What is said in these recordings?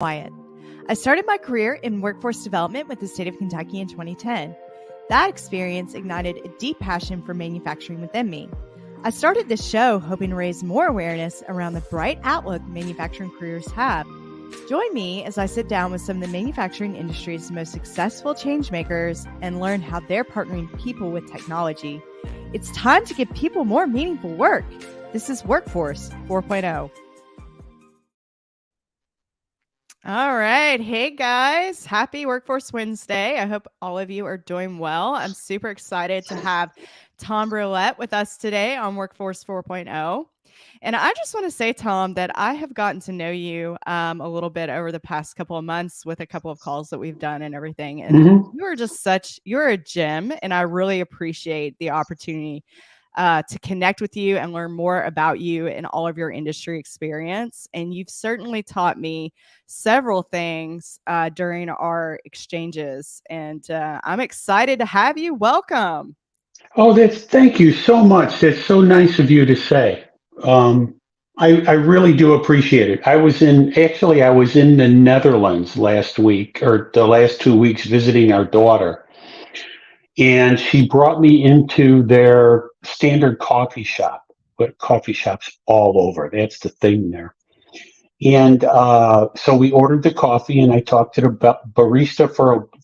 Wyatt. I started my career in workforce development with the state of Kentucky in 2010. That experience ignited a deep passion for manufacturing within me. I started this show hoping to raise more awareness around the bright outlook manufacturing careers have. Join me as I sit down with some of the manufacturing industry's most successful changemakers and learn how they're partnering people with technology. It's time to give people more meaningful work. This is Workforce 4.0. All right. Hey, guys. Happy Workforce Wednesday. I hope all of you are doing well. I'm super excited to have Tom Brouillette with us today on Workforce 4.0. And I just want to say, Tom, that I have gotten to know you a little bit over the past couple of months with a couple of calls that we've done and everything. And you're a gem. And I really appreciate the opportunity to connect with you and learn more about you and all of your industry experience. And you've certainly taught me several things during our exchanges. And I'm excited to have you. Welcome. Oh, thank you so much. That's so nice of you to say. I really do appreciate it. I was in the Netherlands last week, or the last 2 weeks, visiting our daughter. And she brought me into their standard coffee shop, but coffee shops all over. That's the thing there. And so we ordered the coffee, and I talked to the barista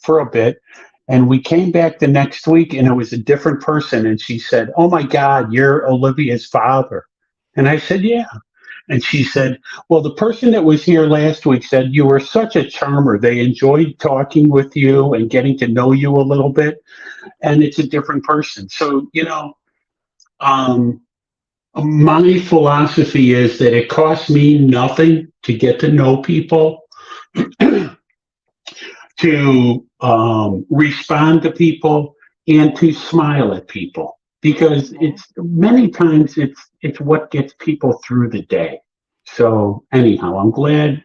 for a bit. And we came back the next week, and it was a different person. And she said, "Oh my God, you're Olivia's father." And I said, "Yeah." And she said, "Well, the person that was here last week said you were such a charmer. They enjoyed talking with you and getting to know you a little bit. And it's a different person." So, my philosophy is that it costs me nothing to get to know people, to respond to people, and to smile at people, because it's many times it's what gets people through the day. So anyhow, I'm glad.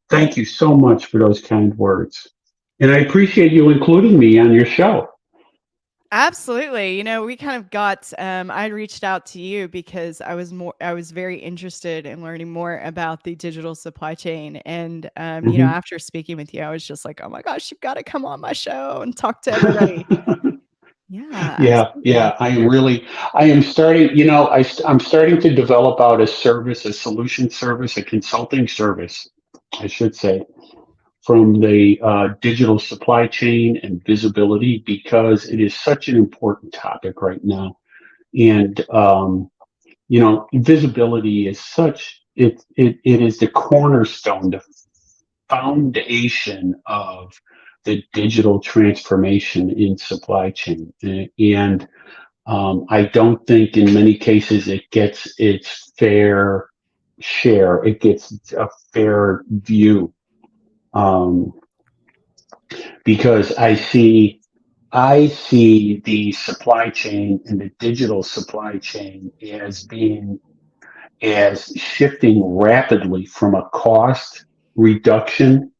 Thank you so much for those kind words, and I appreciate you including me on your show. Absolutely. We kind of got, I reached out to you because I was very interested in learning more about the digital supply chain. And, after speaking with you, I was just like, oh my gosh, you've got to come on my show and talk to everybody. Yeah. I am starting, I'm starting to develop out a service, a solution service, a consulting service, I should say, from the digital supply chain and visibility, because it is such an important topic right now. And, visibility is it is the cornerstone, the foundation of the digital transformation in supply chain. And I don't think in many cases it gets its fair share. It gets a fair view. Because I see the supply chain and the digital supply chain as shifting rapidly from a cost reduction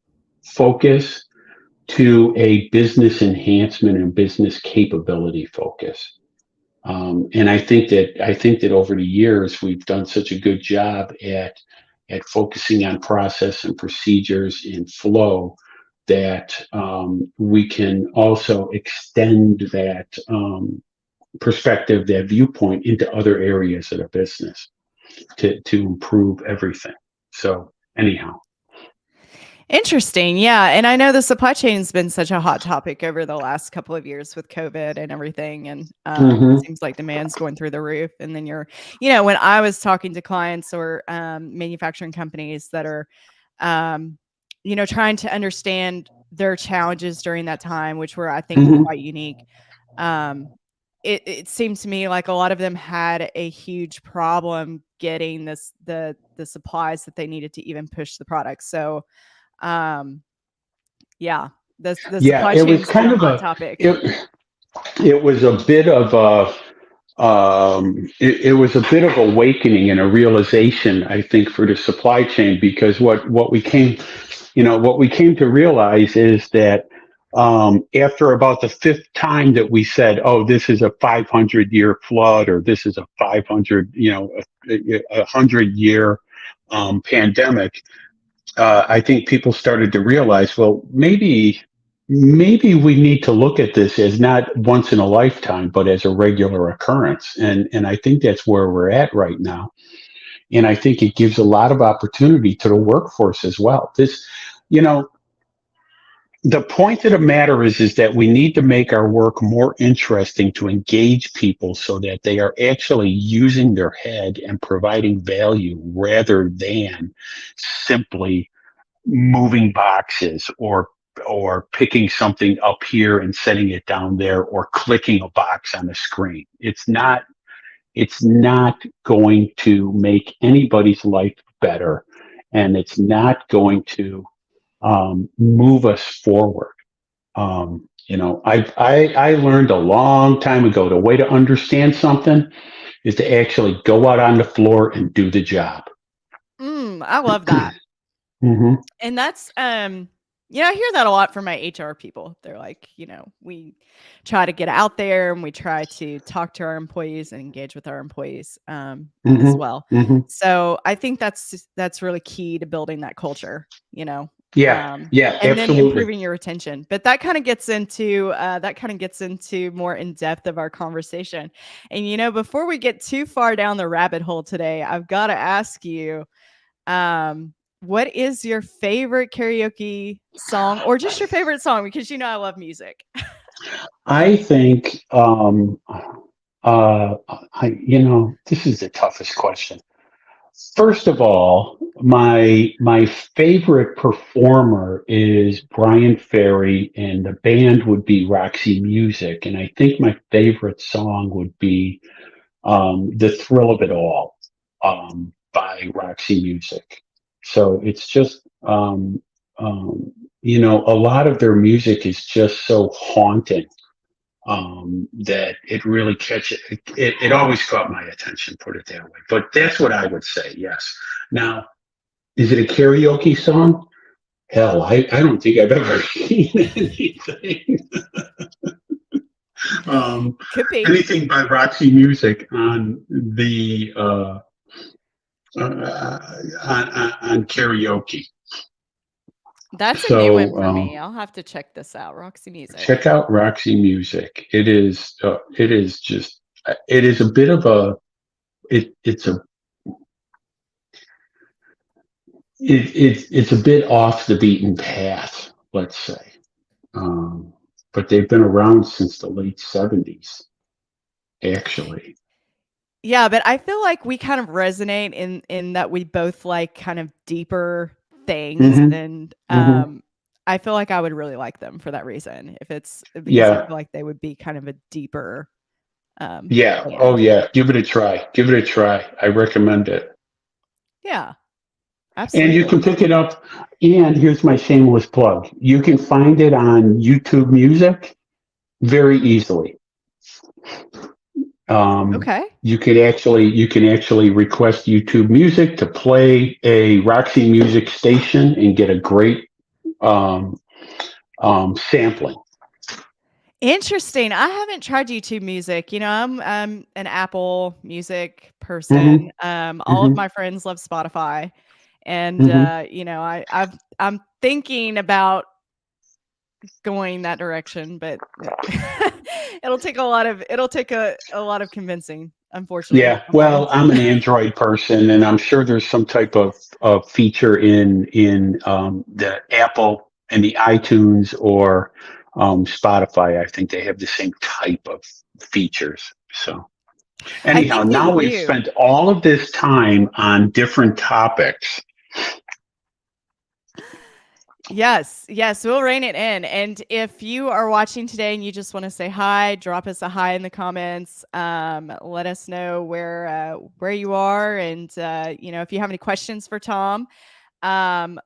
focus to a business enhancement and business capability focus. And I think that over the years we've done such a good job at focusing on process and procedures and flow that we can also extend that perspective, that viewpoint, into other areas of the business to improve everything. So anyhow. Interesting. Yeah. And I know the supply chain has been such a hot topic over the last couple of years with COVID and everything. And it seems like demand's going through the roof. And then when I was talking to clients or manufacturing companies that are, trying to understand their challenges during that time, which were, I think, quite unique. It seems to me like a lot of them had a huge problem getting the supplies that they needed to even push the product. So, the supply chain is kind of a hot topic. It was a bit of it was a bit of awakening and a realization, I think, for the supply chain, because what we came to realize is that after about the fifth time that we said, "Oh, this is a 500-year flood," or "This is a 500, a 100-year pandemic, I think people started to realize, well, maybe we need to look at this as not once in a lifetime, but as a regular occurrence. And I think that's where we're at right now. And I think it gives a lot of opportunity to the workforce as well. You know, the point of the matter is that we need to make our work more interesting to engage people so that they are actually using their head and providing value rather than simply moving boxes or picking something up here and setting it down there or clicking a box on the screen. It's not going to make anybody's life better, and it's not going to move us forward. I learned a long time ago the way to understand something is to actually go out on the floor and do the job. I love that. Hmm. And that's I hear that a lot from my HR people. They're like, we try to get out there and we try to talk to our employees and engage with our employees as Hmm. well. Hmm. So I think that's really key to building that culture, Yeah, yeah, and then absolutely. improving your retention. But that kind of gets into more in depth of our conversation. And before we get too far down the rabbit hole today, I've got to ask you, what is your favorite karaoke song, or just your favorite song? Because I love music. I think, this is the toughest question. First of all, my favorite performer is Brian Ferry, and the band would be Roxy Music, and I think my favorite song would be "The Thrill of It All" by Roxy Music. So it's just a lot of their music is just so haunting that it really catches it always caught my attention, put it that way. But that's what I would say, yes. Now, is it a karaoke song? Hell, I don't think I've ever seen anything. um, Could be. Anything by Roxy Music on the on karaoke. That's a new one So for me. I'll have to check this out. Roxy Music. check out Roxy Music. It is a bit of a it's a it's a bit off the beaten path, let's say. Um, but they've been around since the late '70s, actually. Yeah, but I feel like we kind of resonate in that we both like kind of deeper things, Hmm. and Hmm. I feel like I would really like them for that reason. If it's because I Yeah, feel like they would be kind of a deeper yeah. Oh, band. yeah. Give it a try. Give it a try. I recommend it. Yeah, And you can absolutely. pick it up. And here's my shameless plug: you can find it on YouTube Music very easily. Okay. You can actually request YouTube Music to play a Roxy Music station and get a great um, sampling. Interesting. I haven't tried YouTube Music. I'm an Apple Music Hmm. person. All of Hmm. my friends love Spotify, and Hmm. I'm thinking about going that direction, but it'll take a lot of convincing, unfortunately, Yeah, on my well, end. I'm an Android person, and I'm sure there's some type of feature in the Apple and the iTunes or Spotify. I think they have the same type of features. So I anyhow, think they now we've do. spent all of this time on different topics. Yes, yes, we'll rein it in. And if you are watching today and you just want to say hi, drop us a hi in the comments. Let us know where you are, and if you have any questions for Tom, um,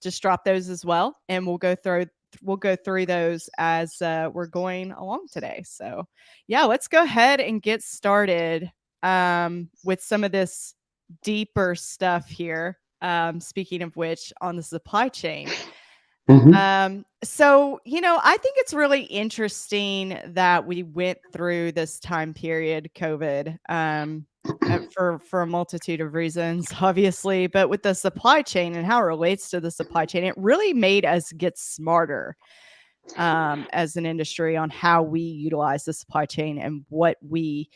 just drop those as well, and we'll go through those as we're going along today. So, yeah, let's go ahead and get started with some of this deeper stuff here. Speaking of which, on the supply chain. Hmm. I think it's really interesting that we went through this time period, COVID, for a multitude of reasons, obviously. But with the supply chain and how it relates to the supply chain, it really made us get smarter as an industry on how we utilize the supply chain and what we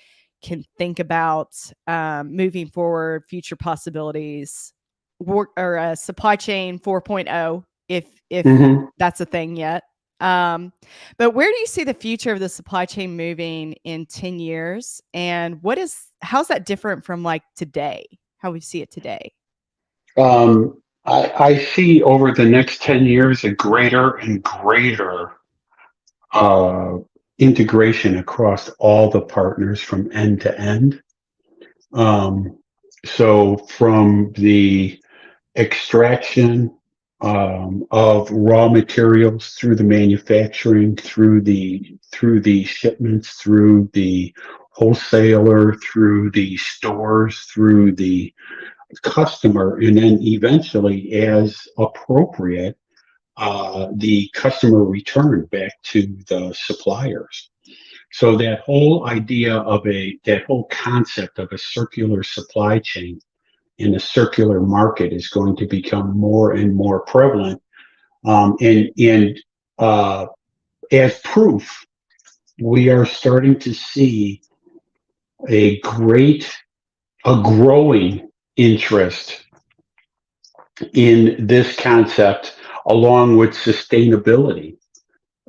can think about moving forward, future possibilities, or supply chain 4.0, if Mhm. that's a thing yet. But where do you see the future of the supply chain moving in 10 years? And how's that different from like today, how we see it today? I see over the next 10 years a greater and greater uh, integration across all the partners from end to end. Um, so from the extraction of raw materials through the manufacturing, through the shipments, through the wholesaler, through the stores, through the customer, and then eventually, as appropriate, the customer return back to the suppliers. So that whole concept of a circular supply chain in a circular market is going to become more and more prevalent. And as proof, we are starting to see a growing interest in this concept along with sustainability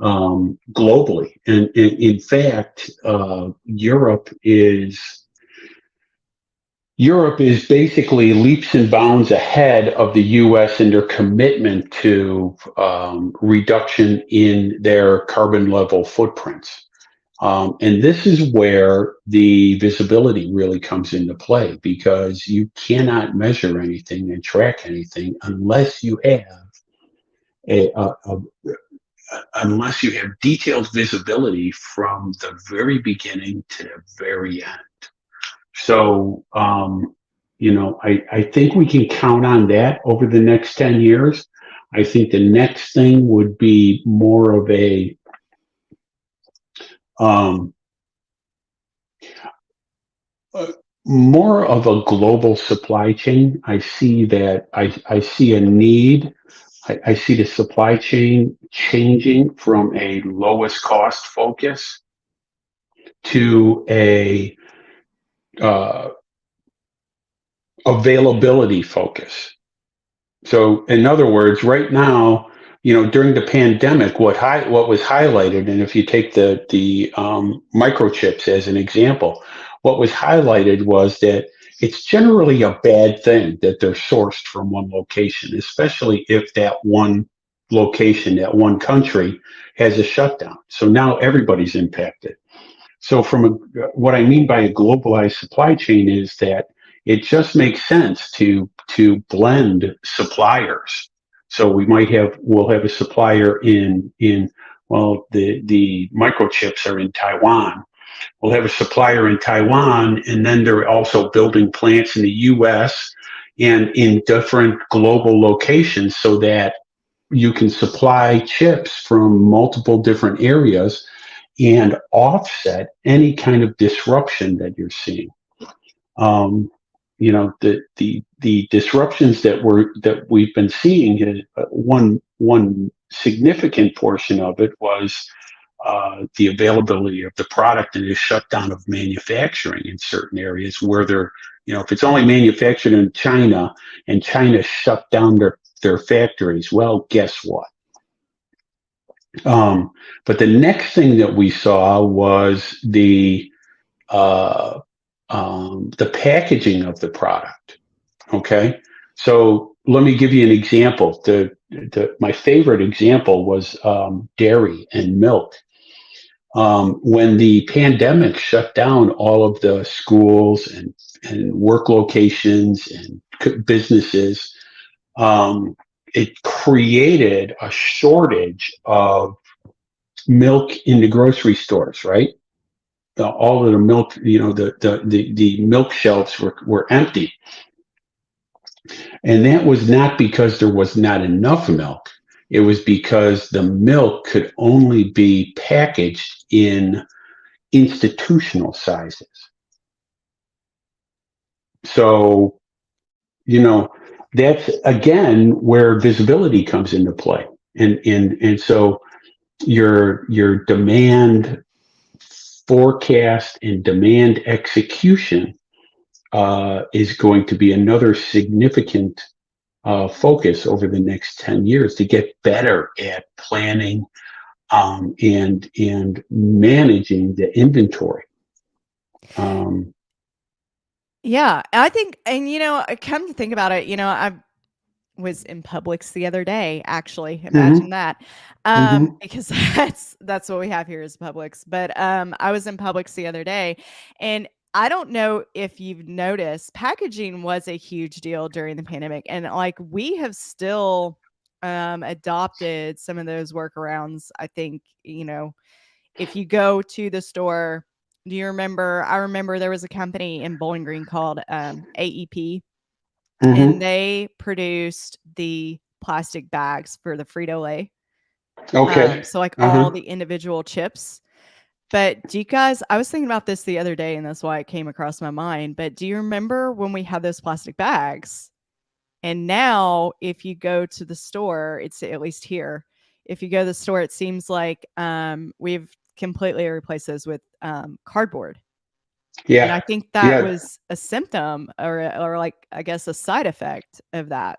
globally. And in fact, Europe is basically leaps and bounds ahead of the U.S. in their commitment to reduction in their carbon level footprints. And this is where the visibility really comes into play, because you cannot measure anything and track anything unless you have a, a, a unless you have detailed visibility from the very beginning to the very end. So, I think we can count on that over the next 10 years. I think the next thing would be um, more of a global supply chain. I see that I see a need. I see the supply chain changing from a lowest cost focus to a uh, availability focus. So, in other words, right now, during the pandemic, what was highlighted, and if you take the microchips as an example, what was highlighted was that it's generally a bad thing that they're sourced from one location, especially if that one location, that one country, has a shutdown. So now everybody's impacted. So, what I mean by a globalized supply chain is that it just makes sense to blend suppliers. So we'll have a supplier in well, the microchips are in Taiwan. We'll have a supplier in Taiwan, and then they're also building plants in the U.S. and in different global locations, so that you can supply chips from multiple different areas and offset any kind of disruption that you're seeing. The disruptions that we've been seeing, one significant portion of it was the availability of the product and the shutdown of manufacturing in certain areas where if it's only manufactured in China and China shut down their factories, well, guess what? But the next thing that we saw was the packaging of the product. Okay, so let me give you an example. My favorite example was dairy and milk. When the pandemic shut down all of the schools and work locations and businesses, it created a shortage of milk in the grocery stores, right? All of the milk, the milk shelves were empty. And that was not because there was not enough milk. It was because the milk could only be packaged in institutional sizes. So, you know, that's again where visibility comes into play. And so your demand forecast and demand execution is going to be another significant focus over the next 10 years to get better at planning and managing the inventory. Yeah, I think, and come to think about it, I was in Publix the other day, actually. Imagine Mhm, that. mhm, Because that's what we have here is Publix. But I was in Publix the other day, and I don't know if you've noticed, packaging was a huge deal during the pandemic, and like we have still adopted some of those workarounds. I think if you go to the store. Do you remember? I remember there was a company in Bowling Green called AEP, and mhm. they produced the plastic bags for the Frito-Lay. Okay. So like all Uh-huh. the individual chips. But do you guys I was thinking about this the other day and that's why it came across my mind, but do you remember when we had those plastic bags? And now if you go to the store, it's at least here, if you go to the store, it seems like we've completely replaced those with cardboard. And I Yeah. think that Yeah. was a symptom or like I guess a side effect of that.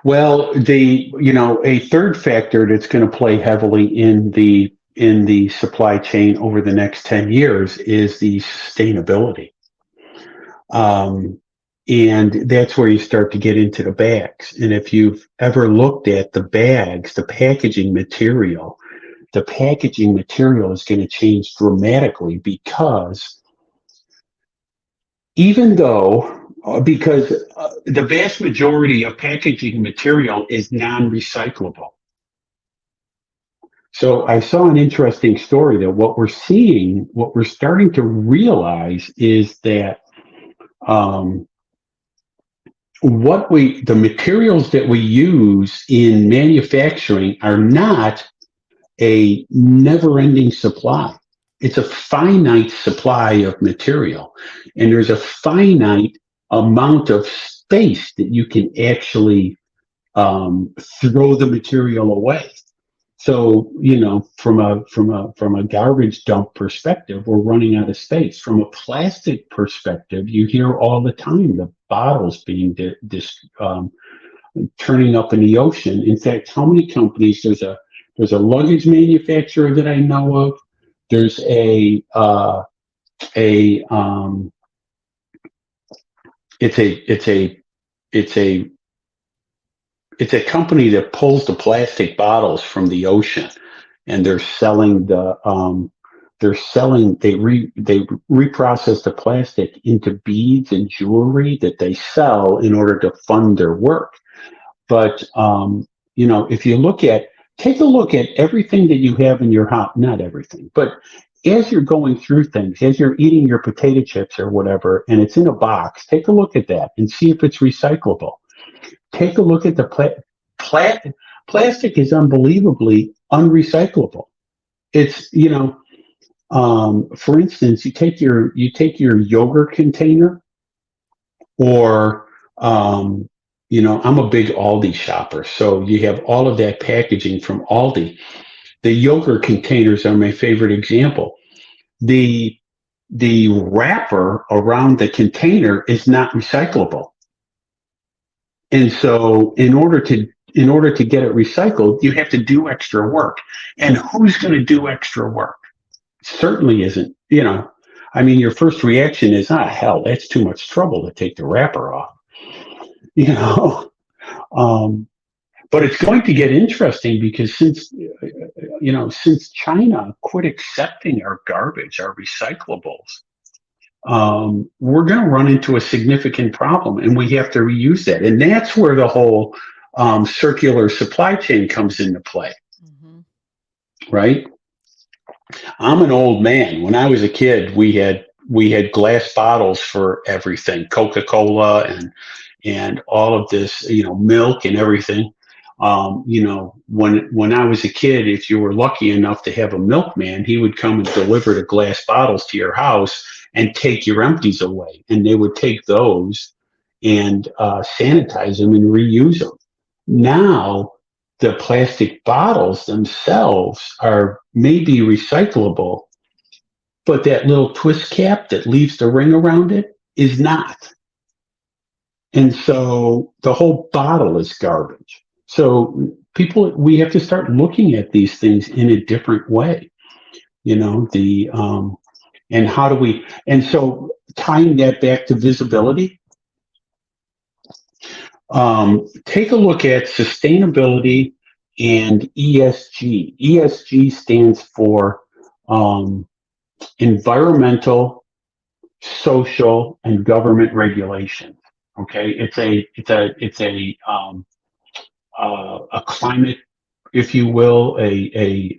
Well, a third factor that's going to play heavily in the supply chain over the next 10 years is the sustainability. Um, and that's where you start to get into the bags. And if you've ever looked at the bags, the packaging material is going to change dramatically because the vast majority of packaging material is non-recyclable. So I saw an interesting story that what we're starting to realize is that um, the materials that we use in manufacturing are not a never-ending supply. It's a finite supply of material, and there's a finite amount of space that you can actually throw the material away. So, from a garbage dump perspective, we're running out of space. From a plastic perspective, you hear all the time the bottles being turning up in the ocean. In fact, how many companies? There's a luggage manufacturer that I know of. There's a it's a it's a it's a it's a company that pulls the plastic bottles from the ocean, and they reprocess the plastic into beads and jewelry that they sell in order to fund their work. But if you take a look at everything that you have in your house, not everything, but as you're going through things, as you're eating your potato chips or whatever, and it's in a box, take a look at that and see if it's recyclable. Take a look at the plastic is unbelievably unrecyclable. It's for instance, you take your yogurt container, or I'm a big Aldi shopper, so you have all of that packaging from Aldi. The yogurt containers are my favorite example. The the wrapper around the container is not recyclable, and so in order to get it recycled, you have to do extra work. And who's going to do extra work? Certainly isn't. I mean, your first reaction is, hell, that's too much trouble to take the wrapper off. You know, um, but it's going to get interesting because since China quit accepting our garbage, our recyclables, we're going to run into a significant problem, and we have to reuse that. And that's where the whole circular supply chain comes into play, Mhm. right? I'm an old man. When I was a kid, we had glass bottles for everything, Coca-Cola and all of this, milk and everything. When I was a kid, if you were lucky enough to have a milkman, he would come and deliver the glass bottles to your house and take your empties away. And they would take those and sanitize them and reuse them. Now, the plastic bottles themselves are maybe recyclable, but that little twist cap that leaves the ring around it is not. And so the whole bottle is garbage. So we have to start looking at these things in a different way, and how do we, and so tying that back to visibility, take a look at sustainability and ESG. ESG stands for environmental, social, and government regulations. Okay, it's a climate, if you will, a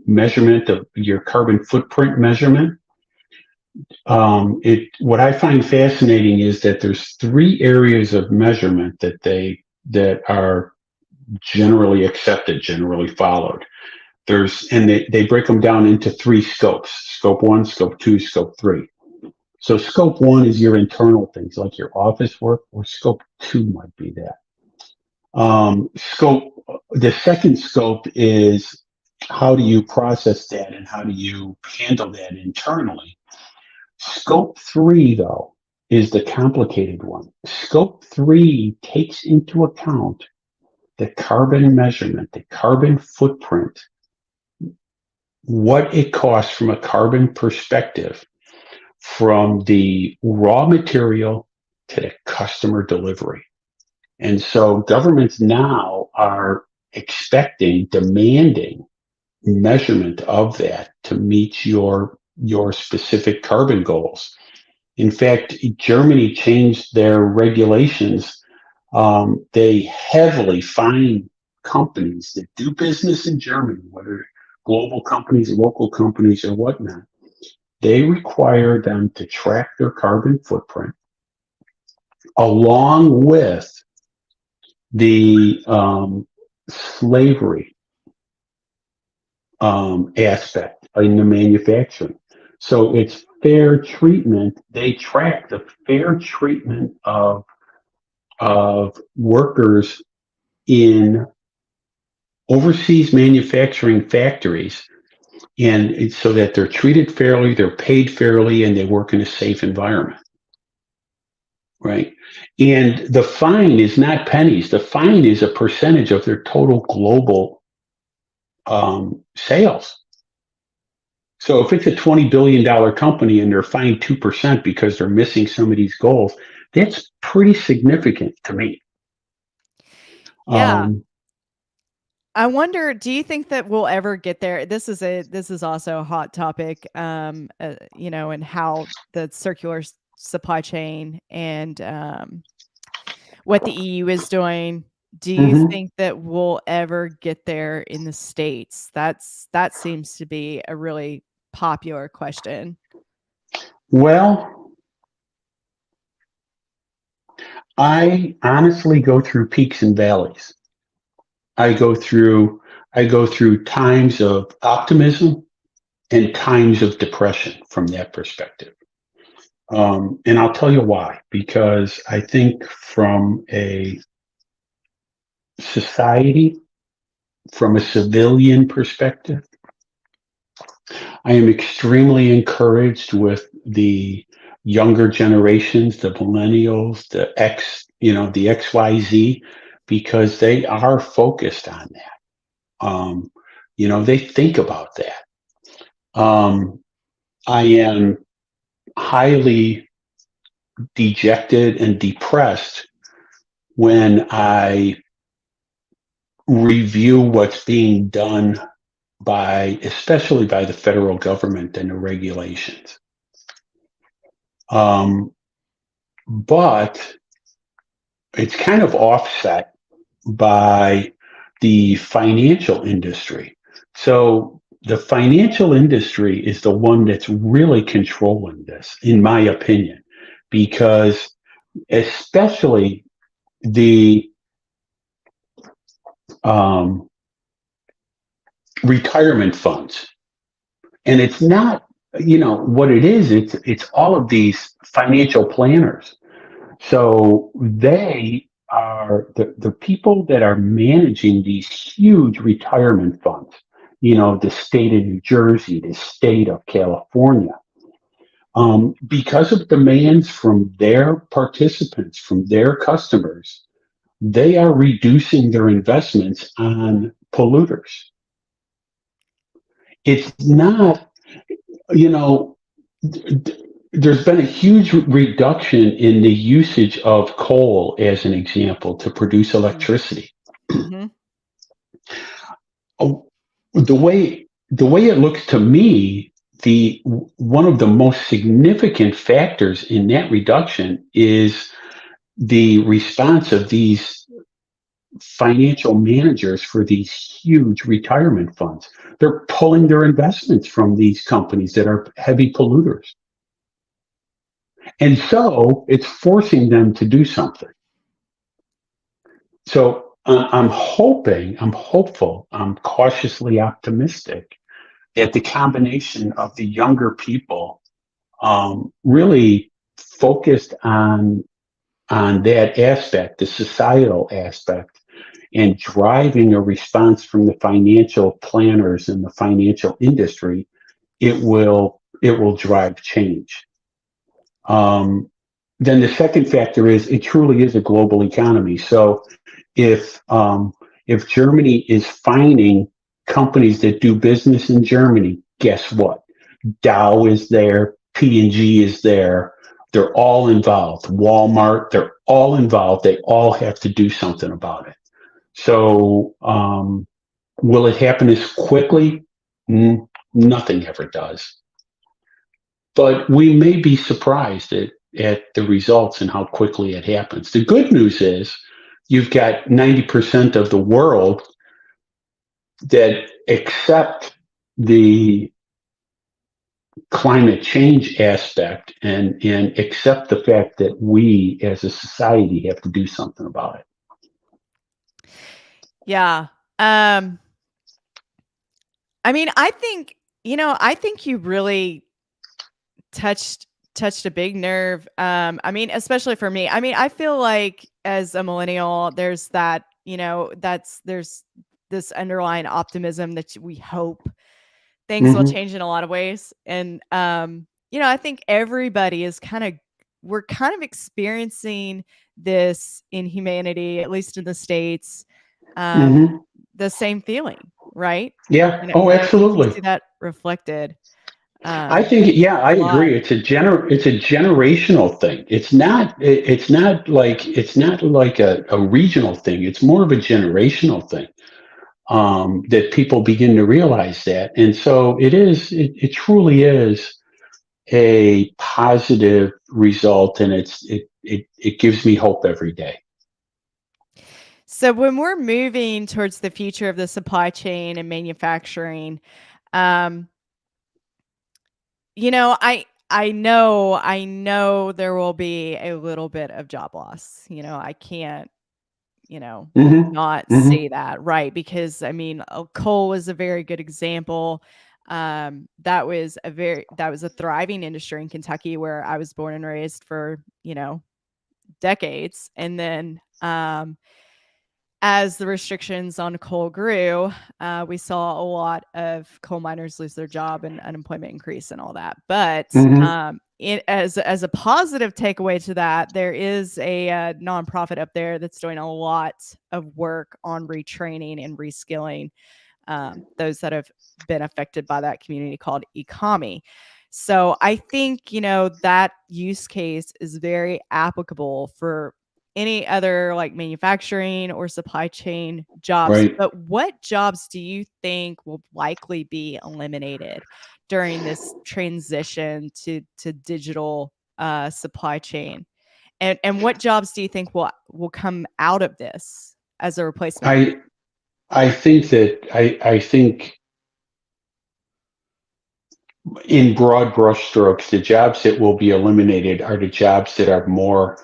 measurement of your carbon footprint measurement. What I find fascinating is that there's 3 areas of measurement that are generally accepted, generally followed. They break them down into 3 scopes: scope 1, scope 2, scope 3. So scope 1 is your internal things like your office work, or scope 2 might be that. The second scope is how do you process that and how do you handle that internally. Scope 3, though, is the complicated one. Scope 3 takes into account the carbon measurement, the carbon footprint, what it costs from a carbon perspective from the raw material to the customer delivery. And so governments now are demanding measurement of that to meet your specific carbon goals. In fact, Germany changed their regulations. They heavily fine companies that do business in Germany, whether global companies, local companies, or whatnot. They require them to track their carbon footprint along with the slavery aspect in the manufacturing. So it's fair treatment. They track the fair treatment of workers in overseas manufacturing factories, and so that they're treated fairly, they're paid fairly, and they work in a safe environment. Right. And the fine is not pennies. The fine is a percentage of their total global sales. So if it's a $20 billion company and they're fined 2% because they're missing some of these goals, that's pretty significant to me. Yeah. I wonder, do you think that we'll ever get there? This is also a hot topic, and how the circular supply chain and what the EU is doing. Do you think that we'll ever get there in the States? That seems to be a really popular question. Well, I honestly go through peaks and valleys. I go through times of optimism and times of depression from that perspective. And I'll tell you why. Because I think from a society, from a civilian perspective, I am extremely encouraged with the younger generations, the millennials, the XYZ, because they are focused on that. They think about that. I am highly dejected and depressed when I review what's being done especially by the federal government and the regulations. But it's kind of offset by the financial industry. So the financial industry is the one that's really controlling this, in my opinion, because especially the um, retirement funds. And it's not, what it is, it's all of these financial planners. So they are the people that are managing these huge retirement funds, the state of New Jersey, the state of California. Because of demands from their participants, from their customers, they are reducing their investments on polluters. It's not, you know, there's been a huge reduction in the usage of coal, as an example, to produce electricity. Mm-hmm. Oh, the way it looks to me, the one of the most significant factors in that reduction is the response of these financial managers for these huge retirement funds. They're pulling their investments from these companies that are heavy polluters. And so it's forcing them to do something. So I'm hopeful, I'm cautiously optimistic that the combination of the younger people really focused on that aspect, the societal aspect, and driving a response from the financial planners and the financial industry, it will drive change. Then the second factor is it truly is a global economy. So if Germany is fining companies that do business in Germany, guess what? Dow is there, P&G is there. They're all involved. Walmart, they're all involved. They all have to do something about it. So will it happen as quickly? Nothing ever does. But we may be surprised at the results and how quickly it happens. The good news is you've got 90% of the world that accept the climate change aspect and accept the fact that we as a society have to do something about it. Yeah. I mean, I think you really touched a big nerve. I mean, especially for me. I mean, I feel like as a millennial, there's that, there's this underlying optimism that we hope things will change in a lot of ways. And I think everybody is we're kind of experiencing this in humanity, at least in the States, the same feeling, right? Yeah. And Oh, I think you absolutely. see that reflected. I think, yeah, I agree. It's a generational thing. It's not like a regional thing. It's more of a generational thing. That people begin to realize that. And so it truly is a positive result, and it gives me hope every day. So when we're moving towards the future of the supply chain and manufacturing, I know there will be a little bit of job loss. I can't, not say that, right? Because I mean, coal is a very good example. That was a thriving industry in Kentucky where I was born and raised for, decades. And then, as the restrictions on coal grew, we saw a lot of coal miners lose their job and unemployment increase and all that. But as a positive takeaway to that, there is a nonprofit up there that's doing a lot of work on retraining and reskilling those that have been affected by that community, called ECOMI. So I think, that use case is very applicable for any other like manufacturing or supply chain jobs. Right. But what jobs do you think will likely be eliminated during this transition to digital supply chain? And what jobs do you think will come out of this as a replacement? I think in broad brushstrokes, the jobs that will be eliminated are the jobs that are more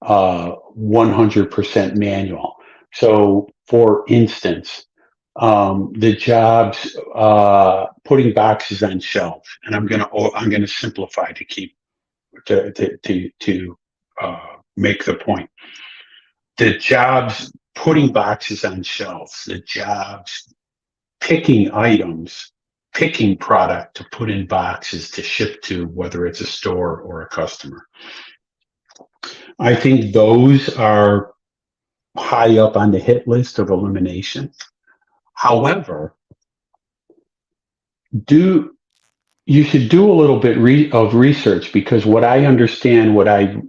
100% manual. So for instance, the jobs putting boxes on shelves, and I'm gonna simplify to keep to make the point. The jobs putting boxes on shelves, the jobs picking items, picking product to put in boxes to ship to, whether it's a store or a customer. I think those are high up on the hit list of elimination. However, do you should do a little bit of research, because what I understand, what I've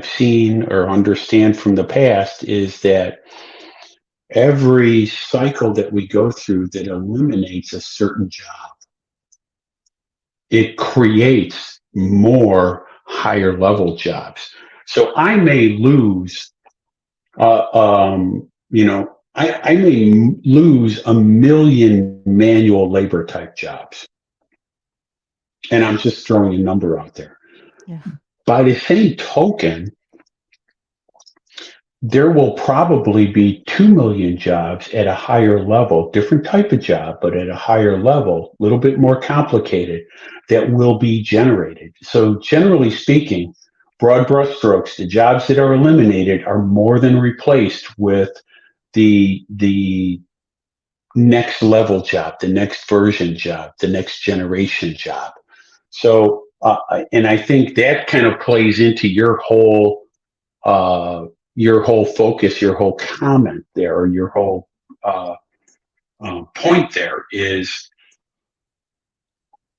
seen or understand from the past is that every cycle that we go through that eliminates a certain job, it creates more higher level jobs. So I may lose, I may lose a million manual labor type jobs. And I'm just throwing a number out there. Yeah. By the same token, there will probably be 2 million jobs at a higher level, different type of job, but at a higher level, a little bit more complicated, that will be generated. So generally speaking, broad brushstrokes, the jobs that are eliminated are more than replaced with the next level job, the next version job, the next generation job. So, and I think that kind of plays into your whole focus, your whole comment there, or your whole point there is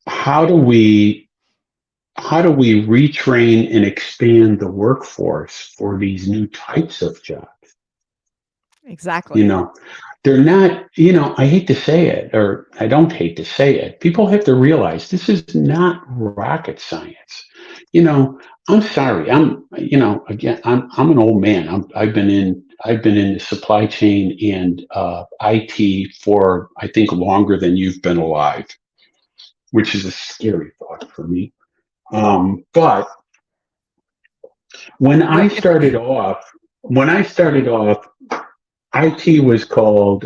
how do we retrain and expand the workforce for these new types of jobs? Exactly. You know, they're not, I hate to say it, or I don't hate to say it. People have to realize this is not rocket science. I'm sorry. Again, I'm an old man. I've been in the supply chain and IT for, I think, longer than you've been alive, which is a scary thought for me. But when I started off, IT was called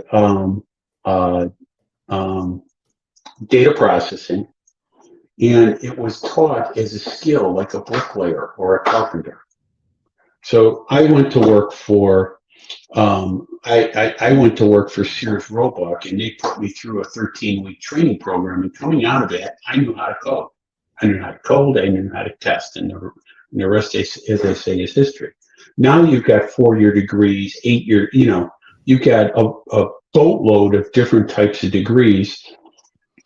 data processing, and it was taught as a skill like a bricklayer or a carpenter. So I went to work for I went to work for Sears Roebuck, and they put me through a 13-week training program. And coming out of that, I knew how to code. I knew how to code. I knew how to test, and the rest, as they say, is history. Now you've got 4-year degrees, 8-year. You've got a boatload of different types of degrees.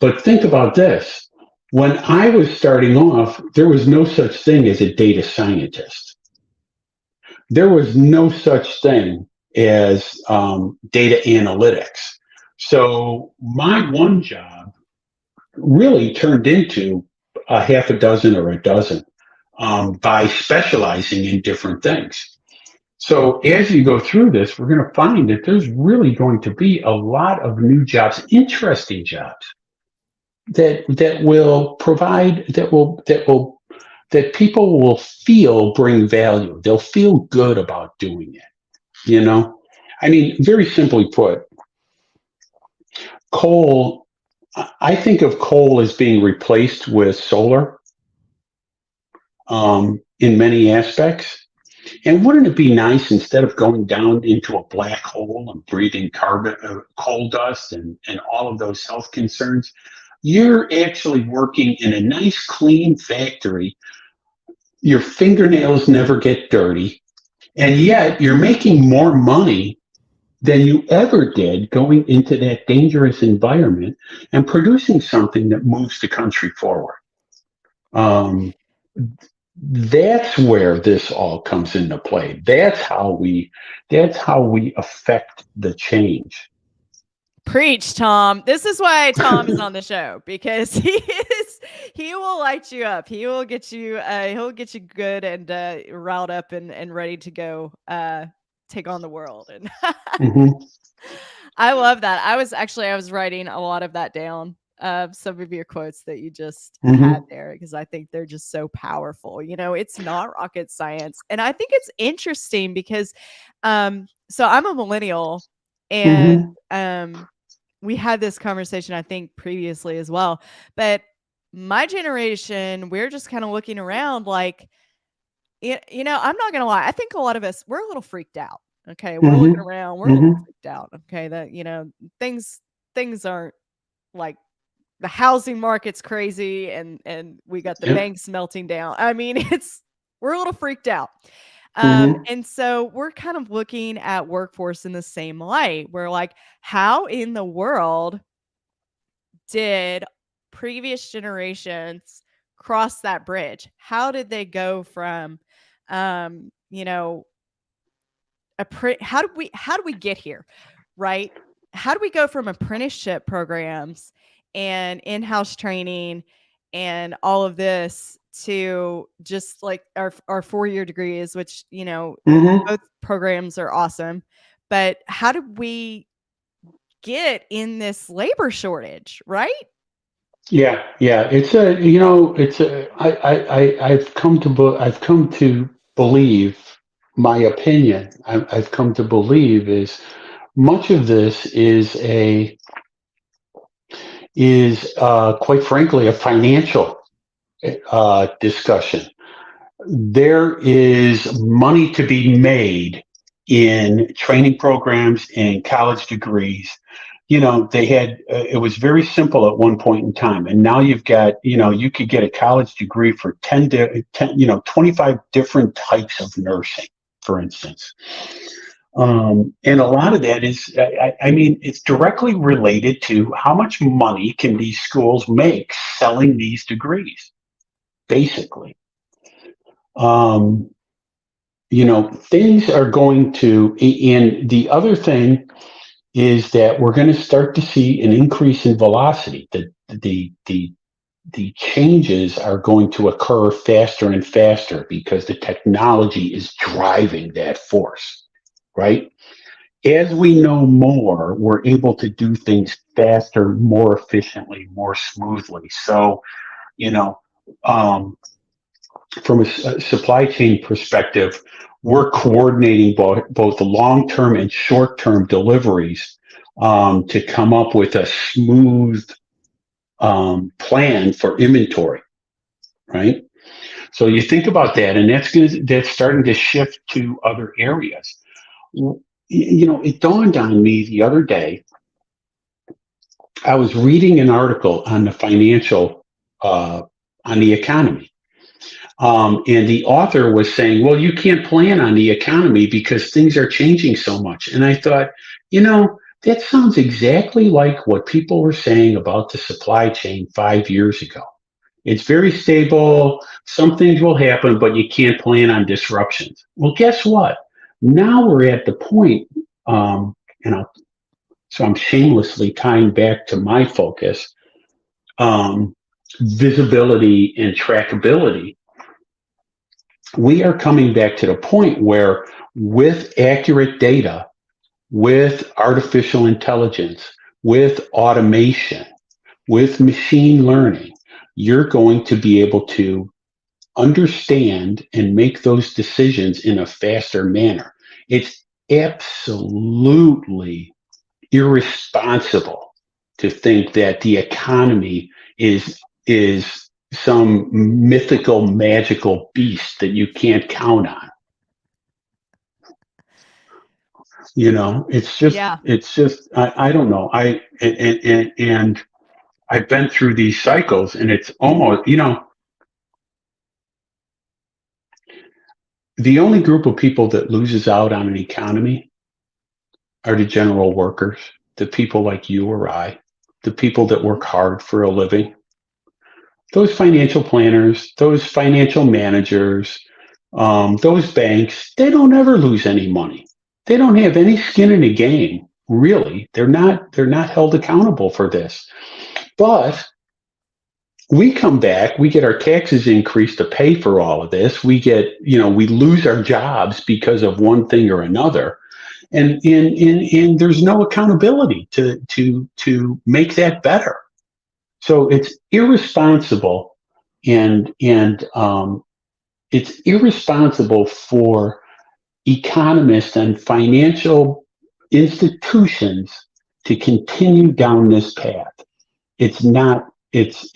But think about this. When I was starting off, there was no such thing as a data scientist. There was no such thing as data analytics. So my one job really turned into a half a dozen or a dozen by specializing in different things. So as you go through this, we're going to find that there's really going to be a lot of new jobs, interesting jobs that will provide, that people will feel bring value. They'll feel good about doing it. I mean, very simply put, coal, I think of coal as being replaced with solar in many aspects. And wouldn't it be nice, instead of going down into a black hole and breathing carbon, coal dust, and all of those health concerns, you're actually working in a nice, clean factory. Your fingernails never get dirty, and yet you're making more money than you ever did going into that dangerous environment and producing something that moves the country forward. That's where this all comes into play. That's how we affect the change. Preach, Tom. This is why Tom is on the show, because he will light you up. He will get you good and riled up and ready to go take on the world. And Mm-hmm. I love that. I was writing a lot of that down some of your quotes that you just had Mm-hmm. there because I think they're just so powerful. It's not rocket science. And I think it's interesting because so I'm a millennial and Mm-hmm. we had this conversation I think previously as well. But my generation, we're just kind of looking around like I'm not gonna lie. I think a lot of us we're a little freaked out. Okay, we're looking around. We're a little Mm-hmm. freaked out. Okay, that things aren't like the housing market's crazy, and we got the Yep. banks melting down. I mean, it's we're a little freaked out. Mm-hmm. And so we're kind of looking at workforce in the same light. We're like, how in the world did previous generations cross that bridge? How did they go from, um, you know, how do we get here, right? How do we go from apprenticeship programs and in-house training and all of this to just like our 4-year degrees, which Mm-hmm. both programs are awesome, but how do we get in this labor shortage, right? Yeah, yeah. I've come to believe my opinion. I've come to believe is much of this is quite frankly a financial discussion. There is money to be made in training programs and college degrees. They had it was very simple at one point in time, and now you've got you could get a college degree for 25 different types of nursing, for instance. And a lot of that is, I mean, it's directly related to how much money can these schools make selling these degrees, basically. Um, Things are going to, and the other thing is that we're going to start to see an increase in velocity. The changes are going to occur faster and faster because the technology is driving that force, right? As we know more, we're able to do things faster, more efficiently, more smoothly. So, you know, um, from a supply chain perspective, we're coordinating both the long-term and short-term deliveries to come up with a smooth plan for inventory, right? So you think about that, and that's starting to shift to other areas. It dawned on me the other day. I was reading an article on the on the economy. And the author was saying, well, you can't plan on the economy because things are changing so much. And I thought, that sounds exactly like what people were saying about the supply chain 5 years ago. It's very stable. Some things will happen, but you can't plan on disruptions. Well, guess what? Now we're at the point, and so I'm shamelessly tying back to my focus, um, visibility and trackability. We are coming back to the point where, with accurate data, with artificial intelligence, with automation, with machine learning, you're going to be able to understand and make those decisions in a faster manner. It's absolutely irresponsible to think that the economy is some mythical magical beast that you can't count on. Yeah. It's just I don't know. And I've been through these cycles, and it's almost, the only group of people that loses out on an economy are the general workers, the people like you or I, the people that work hard for a living. Those financial planners, those financial managers, those banks, they don't ever lose any money. They don't have any skin in the game, really. They're not held accountable for this. But we come back, we get our taxes increased to pay for all of this. We lose our jobs because of one thing or another. And there's no accountability to make that better. So it's irresponsible, and it's irresponsible for economists and financial institutions to continue down this path. It's not. It's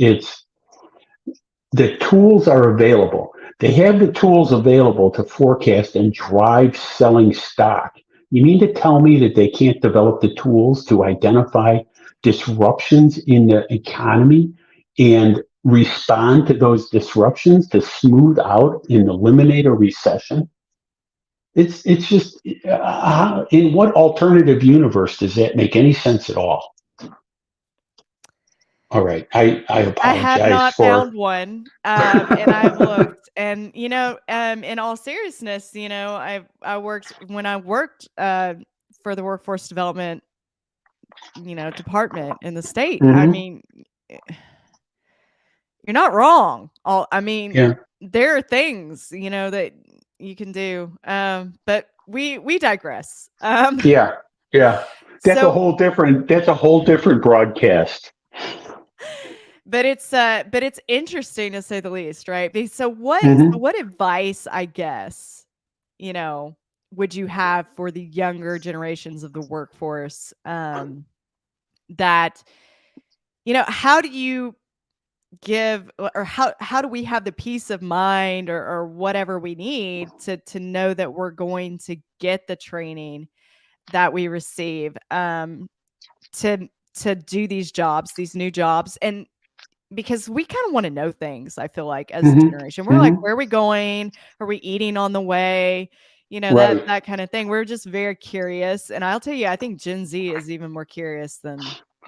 the tools are available. They have the tools available to forecast and drive selling stock. You mean to tell me that they can't develop the tools to identify disruptions in the economy and respond to those disruptions to smooth out and eliminate a recession? It's just in what alternative universe does that make any sense at all? All right, I I have apologize not for. found one, and I've looked, and in all seriousness, I worked when I worked for the workforce development, department in the state. I Mhm. mean, you're not wrong. I mean, Yeah. there are things that you can do, but we digress. Yeah, yeah. So That's a whole different broadcast. but it's interesting to say the least, right? So Hmm. what advice, I guess, you know, would you have for the younger generations of the workforce, that, how do you give, or how do we have the peace of mind, or whatever we need to know that we're going to get the training that we receive, to do these new jobs, and because we kind of want to know things, I feel like, as a Hmm. generation. We're like, Hmm. where are we going? Are we eating on the way? Right. That kind of thing. We're just very curious. And I'll tell you, I think Gen Z is even more curious than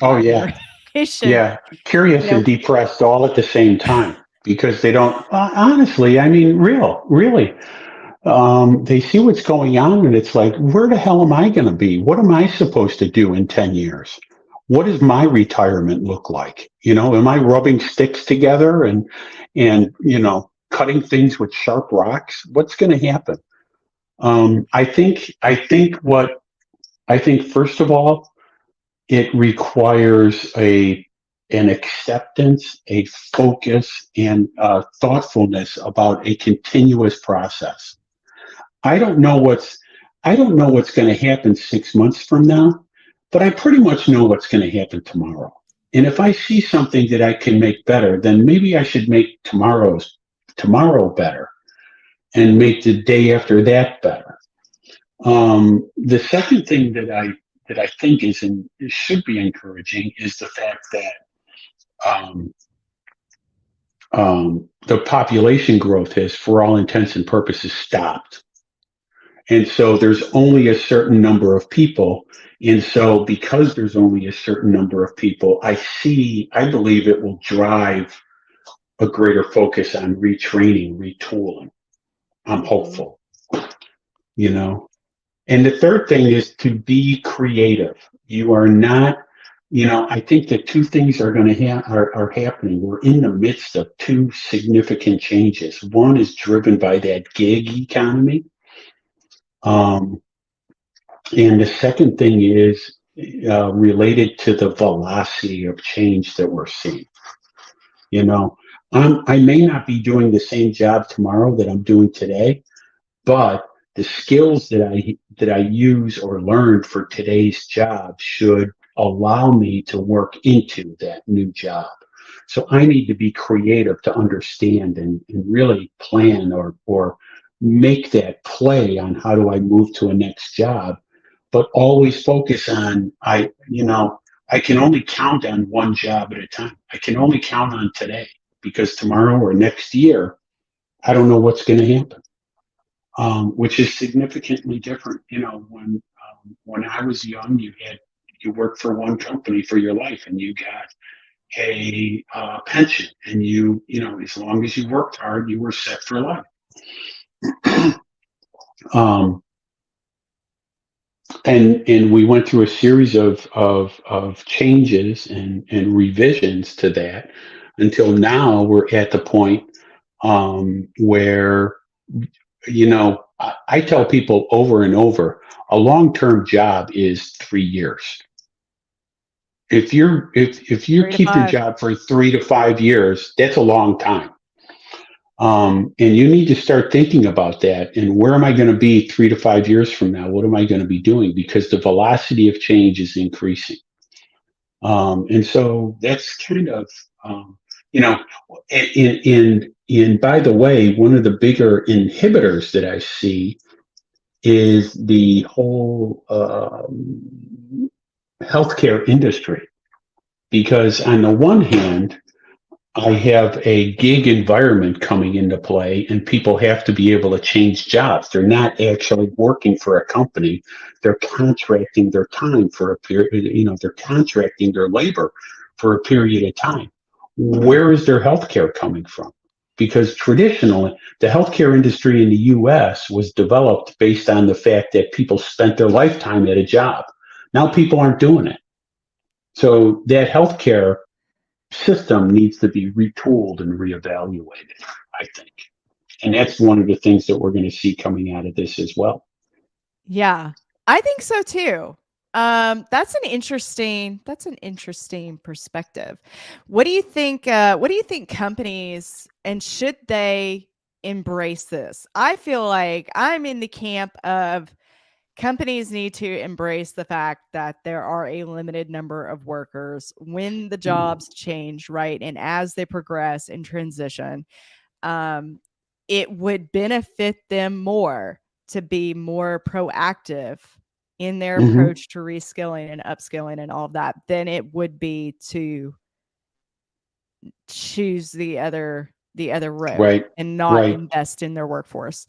Oh my yeah, generation. yeah. Curious You know, and depressed all at the same time because they don't. Honestly, I mean, really. They see what's going on, and it's like, where the hell am I going to be? What am I supposed to do in 10 years? What does my retirement look like? Am I rubbing sticks together and cutting things with sharp rocks? What's going to happen? I think first of all, it requires an acceptance, a focus, and thoughtfulness about a continuous process. I don't know what's I don't know what's going to happen 6 months from now, but I pretty much know what's going to happen tomorrow. And if I see something that I can make better, then maybe I should make tomorrow better and make the day after that better. The second thing that I think should be encouraging is the fact that um, the population growth has, for all intents and purposes, stopped. And so there's only a certain number of people. And so because there's only a certain number of people, I believe it will drive a greater focus on retraining, retooling. I'm mhm. hopeful, you know. And the third thing is to be creative. You are not, I think that two things are going to are happening. We're in the midst of two significant changes. One is driven by that gig economy. Um, And the second thing is related to the velocity of change that we're seeing. You know, I may not be doing the same job tomorrow that I'm doing today, but the skills that I use or learned for today's job should allow me to work into that new job. So I need to be creative to understand and really plan or make that play on how do I move to a next job, but always focus on I can only count on one job at a time. I can only count on today because tomorrow or next year, I don't know what's going to happen. Which is significantly different. When I was young, you worked for one company for your life, and you got a pension, and as long as you worked hard, you were set for life. Um, and we went through a series of changes and revisions to that until now we're at the point where I tell people over and over, a long-term job is 3 years. if you 3 to keep your 5. job for 3 to 5 years, that's a long time. And you need to start thinking about that. And where am I going to be 3 to 5 years from now? What am I going to be doing? Because the velocity of change is increasing. And so that's kind of, you know, in by the way, one of the bigger inhibitors that I see is the whole healthcare industry. Because on the one hand, I have a gig environment coming into play, and people have to be able to change jobs. They're not actually working for a company. They're contracting their time for a period, they're contracting their labor for a period of time. Where is their healthcare coming from? Because traditionally, the healthcare industry in the US was developed based on the fact that people spent their lifetime at a job. Now people aren't doing it. So that healthcare system needs to be retooled and reevaluated, I think. And that's one of the things that we're going to see coming out of this as well. Yeah, I think so too. That's an interesting perspective. What do you think? What do you think companies, and should they embrace this? I feel like I'm in the camp of companies need to embrace the fact that there are a limited number of workers when the jobs change, right? And as they progress and transition, it would benefit them more to be more proactive in their approach to reskilling and upskilling and all of that than it would be to choose the other road Right. and not Right. invest in their workforce.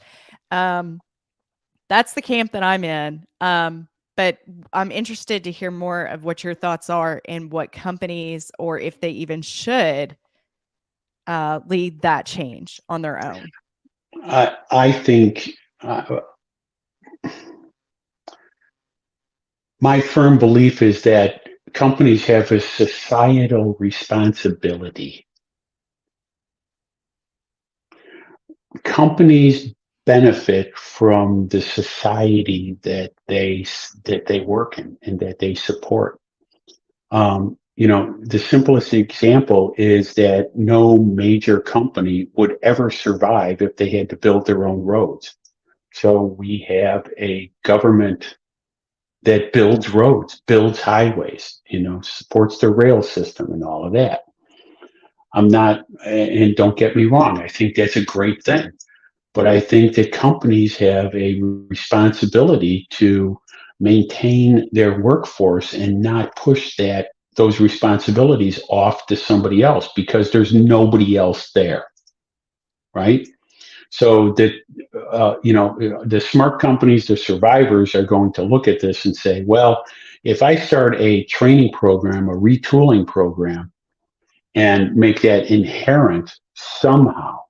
That's the camp that I'm in. But I'm interested to hear more of what your thoughts are and what companies, or if they even should, lead that change on their own. I think my firm belief is that companies have a societal responsibility. Companies benefit from the society that they work in and that they support. The simplest example is that no major company would ever survive if they had to build their own roads. So we have a government that builds roads, builds highways, supports the rail system and all of that. And don't get me wrong, I think that's a great thing. But I think that companies have a responsibility to maintain their workforce and not push those responsibilities off to somebody else, because there's nobody else there, right? So that the smart companies, the survivors, are going to look at this and say, well, if I start a training program, a retooling program, and make that inherent somehow.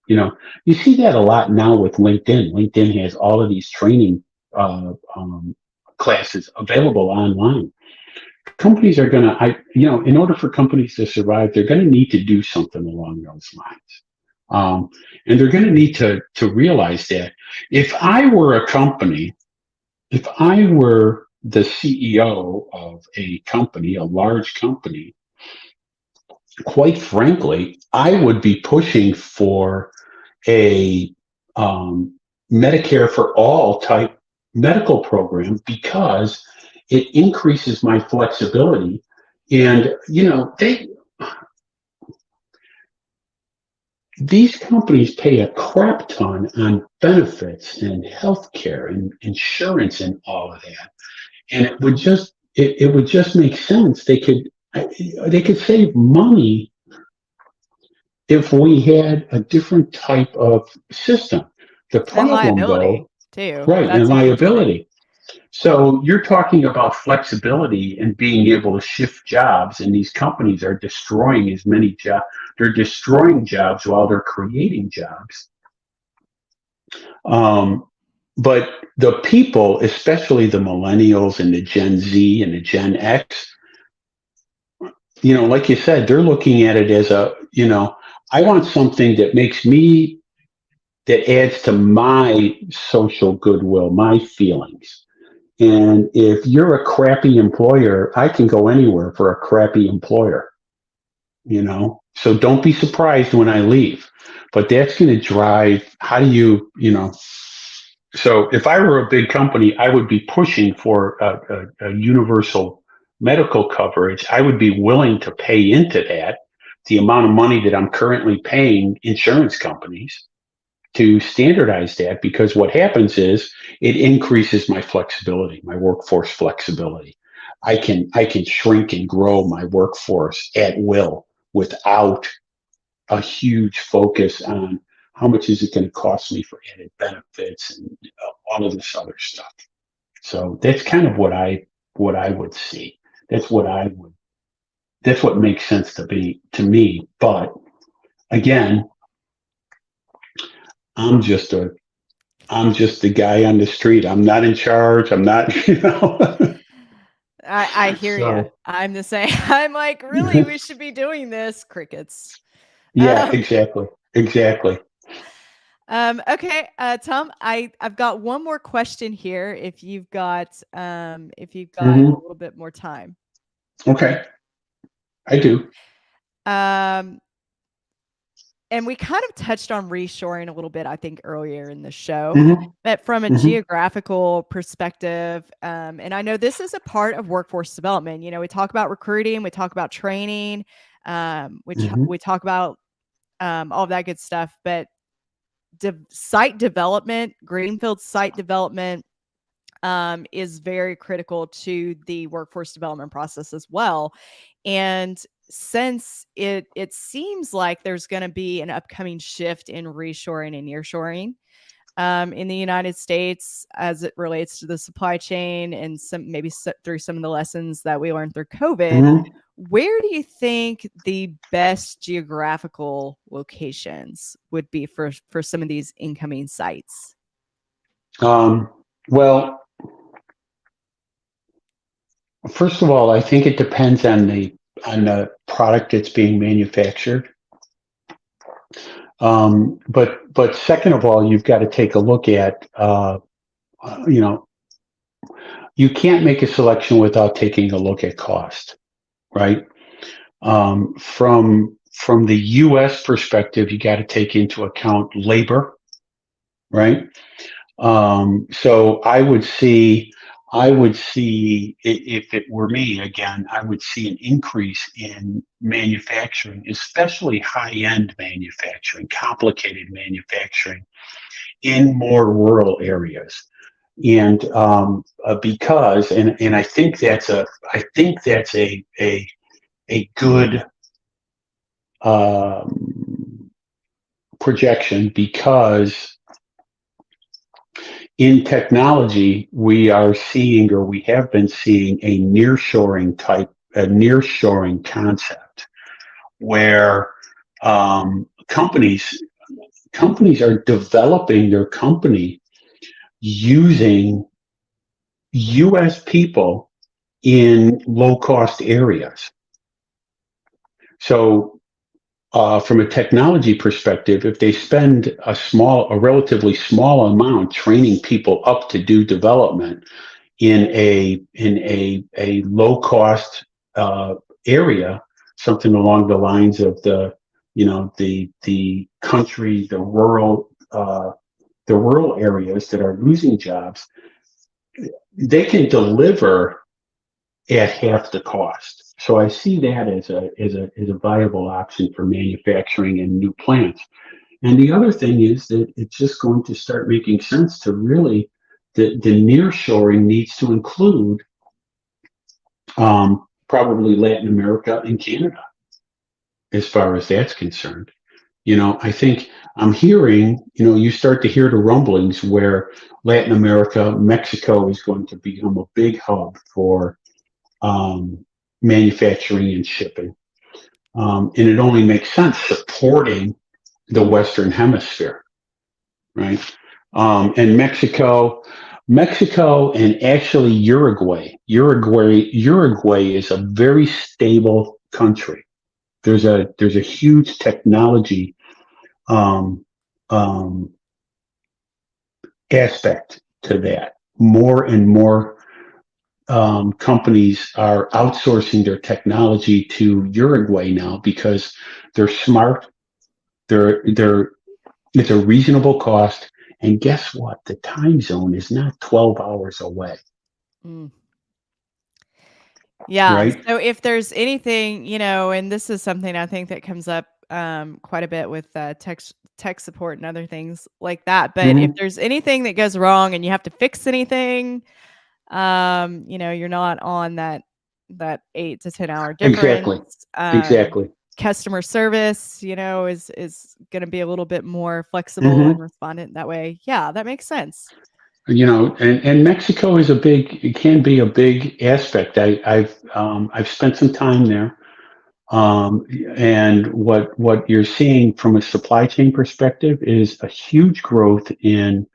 You see that a lot now with LinkedIn. LinkedIn has all of these training classes available online. Companies are going to, in order for companies to survive, they're going to need to do something along those lines. And they're going to need to realize that if I were a company, if I were the CEO of a company, a large company, quite frankly, I would be pushing for a Medicare for all type medical program, because it increases my flexibility. And, these companies pay a crap ton on benefits and healthcare and insurance and all of that. And it would just make sense. They could save money if we had a different type of system. The And problem, liability though, too. right, That's and a huge thing. liability. So you're talking about flexibility and being able to shift jobs, and these companies are destroying as many jobs. They're destroying jobs while they're creating jobs. But the people, especially the millennials and the Gen Z and the Gen X, like you said, they're looking at it as I want something that adds to my social goodwill, my feelings. And if you're a crappy employer, I can go anywhere for a crappy employer, So don't be surprised when I leave. But that's going to drive, how do you. So if I were a big company, I would be pushing for a universal medical coverage. I would be willing to pay into that the amount of money that I'm currently paying insurance companies to standardize that, because what happens is it increases my flexibility, my workforce flexibility. I can shrink and grow my workforce at will without a huge focus on how much is it going to cost me for added benefits and all of this other stuff. So that's kind of what I would see. That's what makes sense to me. But again, I'm just a guy on the street. I'm not in charge. I'm not. I hear you. So I'm the same. I'm like, really, we should be doing this. Crickets. yeah, exactly. Okay, Tom, I've got one more question here. If you've got a little bit more time. Okay, I do. And we kind of touched on reshoring a little bit, I think, earlier in the show, but from a Mm-hmm. geographical perspective, and I know this is a part of workforce development. We talk about recruiting, we talk about training, we talk about all of that good stuff, but site development, greenfield site development, is very critical to the workforce development process as well. And since it seems like there's going to be an upcoming shift in reshoring and nearshoring in the United States as it relates to the supply chain, and through some of the lessons that we learned through COVID, where do you think the best geographical locations would be for some of these incoming sites? Well, first of all, I think it depends on the product that's being manufactured. But second of all, you've got to take a look at, you can't make a selection without taking a look at cost, right? From the U.S. perspective, you got to take into account labor, right? So I would see if it were me again, I would see an increase in manufacturing, especially high-end manufacturing, complicated manufacturing in more rural areas. And because I think that's a good projection, because in technology, we are seeing, or we have been seeing, a nearshoring concept, where companies are developing their company using U.S. people in low-cost areas. So, from a technology perspective, if they spend a relatively small amount training people up to do development in a low cost area, something along the lines of the country, the rural areas that are losing jobs, they can deliver at half the cost. So I see that as a viable option for manufacturing and new plants. And the other thing is that it's just going to start making sense to really, the nearshoring needs to include probably Latin America and Canada, as far as that's concerned. I think I'm hearing, you start to hear the rumblings where Latin America, Mexico is going to become a big hub for manufacturing and shipping. And it only makes sense supporting the Western Hemisphere, right? And Mexico, and actually Uruguay. Uruguay is a very stable country. There's a huge technology aspect to that. More and more companies are outsourcing their technology to Uruguay now because they're smart. They're it's a reasonable cost. And guess what? The time zone is not 12 hours away, Mm. Yeah. right? So if there's anything, and this is something I think that comes up quite a bit with tech support and other things like that. But if Hmm. there's anything that goes wrong and you have to fix anything, you're not on that 8 to 10 hour Exactly. difference. Exactly. Customer service, is going to be a little bit more flexible and Hmm. respondent that way. Yeah, that makes sense. And Mexico is it can be a big aspect. I've spent some time there. And what you're seeing from a supply chain perspective is a huge growth in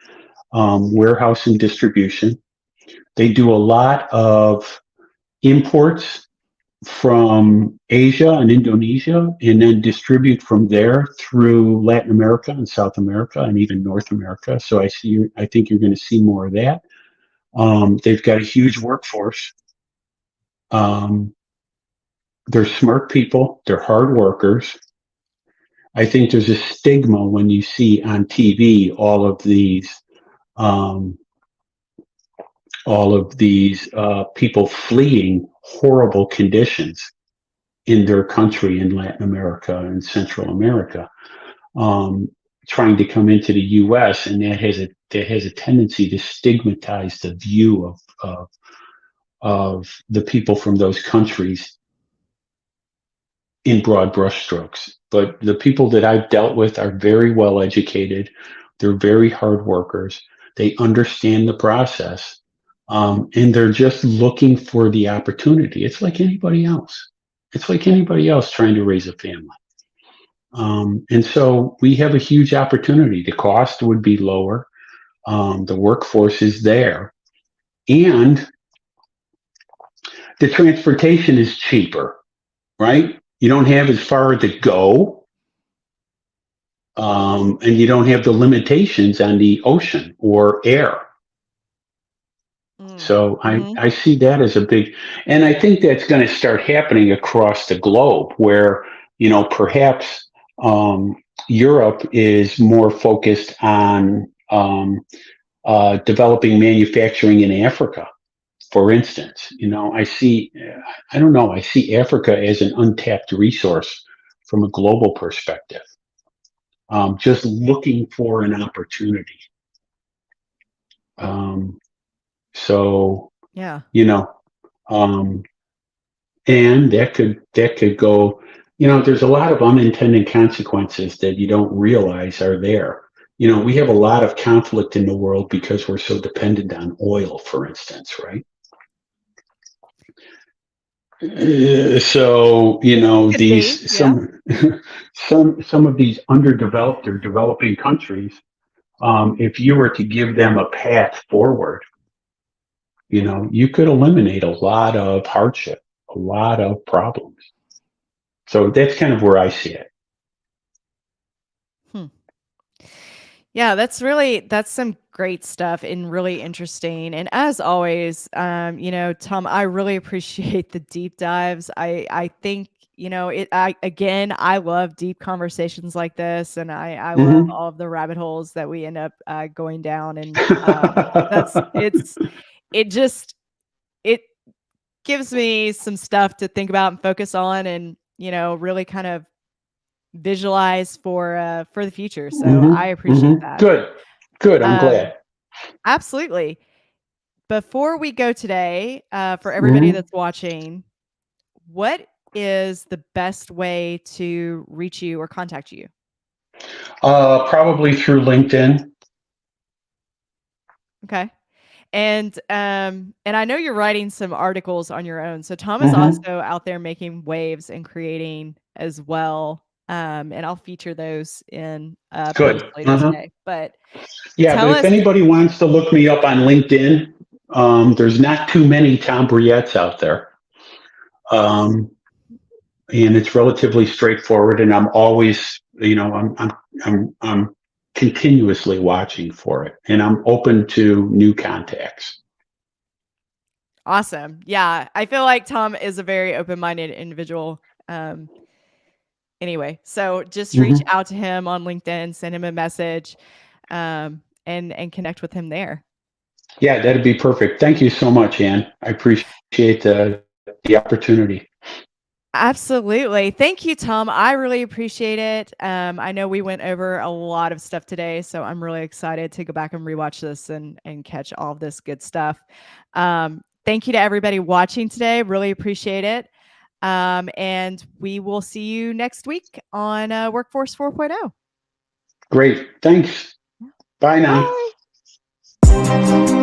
warehouse and distribution. They do a lot of imports from Asia and Indonesia and then distribute from there through Latin America and South America and even North America. So I think you're going to see more of that. They've got a huge workforce. Um, they're smart people. They're hard workers. I think there's a stigma when you see on TV um, all of these people fleeing horrible conditions in their country in Latin America and Central America, um, trying to come into the U.S. and that has a tendency to stigmatize the view of the people from those countries in broad brushstrokes. But the people that I've dealt with are very well educated. They're very hard workers. They understand the process. And they're just looking for the opportunity. It's like anybody else. It's like anybody else trying to raise a family. And so we have a huge opportunity. The cost would be lower. The workforce is there. And the transportation is cheaper, right? You don't have as far to go, and you don't have the limitations on the ocean or air. Mm. So Mhm. I see that as a big, and I think that's going to start happening across the globe where, perhaps um, Europe is more focused on developing manufacturing in Africa, for instance. I don't know, I see Africa as an untapped resource from a global perspective, just looking for an opportunity. Um, so, Yeah. you know, um, and that could go, there's a lot of unintended consequences that you don't realize are there. We have a lot of conflict in the world because we're so dependent on oil, for instance, right? So Could be. these Yeah. some of these underdeveloped or developing countries, if you were to give them a path forward, you could eliminate a lot of hardship, a lot of problems. So that's kind of where I see it. Hmm. Yeah, that's some great stuff and really interesting. And as always, Tom, I really appreciate the deep dives. I think, I love deep conversations like this, and I love Hmm. all of the rabbit holes that we end up going down. And it just it gives me some stuff to think about and focus on, and really kind of visualize for the future. So Hmm. I appreciate Hmm. that. Good. I'm Um, glad. Absolutely. Before we go today, for everybody Hmm. that's watching, what is the best way to reach you or contact you? Probably through LinkedIn. Okay. And I know you're writing some articles on your own. So Tom is Hmm. also out there making waves and creating as well. And I'll feature those in a post Good. later Uh-huh. today. But Yeah, but tell if us. anybody wants to look me up on LinkedIn, there's not too many Tom Brouillettes out there. Um, and it's relatively straightforward. And I'm always, I'm continuously watching for it, and I'm open to new contacts. Awesome. Yeah. I feel like Tom is a very open-minded individual. Anyway, so just reach out to him on LinkedIn, send him a message, and connect with him there. Yeah, that'd be perfect. Thank you so much, Ann. I appreciate the opportunity. Absolutely. Thank you, Tom. I really appreciate it. I know we went over a lot of stuff today, so I'm really excited to go back and rewatch this and catch all of this good stuff. Thank you to everybody watching today. Really appreciate it. And we will see you next week on Workforce 4.0. Great. Thanks. Bye now. Bye.